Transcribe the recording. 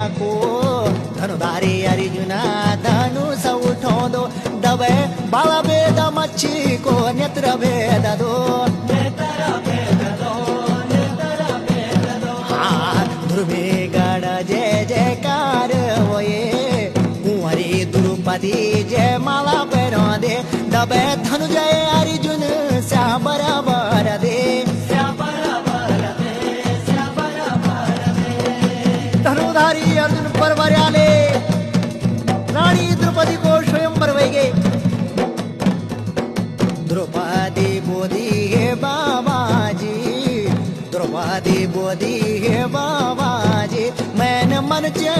को धनुधारी अर्जुना धनुष उठो दो दबे बाला भेद मच्छी को नेत्र भेद दो हाँ ध्रुवे गढ़ जय जयकार होए कुंवरी द्रुपदी जय माला पैरो दे दबे धनु जय अर्जुन श्याम बराबर दे धनुधारी अर्जुन परवर आले राणी द्रुपदी को स्वयंवर वैगे द्रौपदी बोधी हे बाबाजी द्रौपदी बोधी हे बाबाजी मैंने मन चे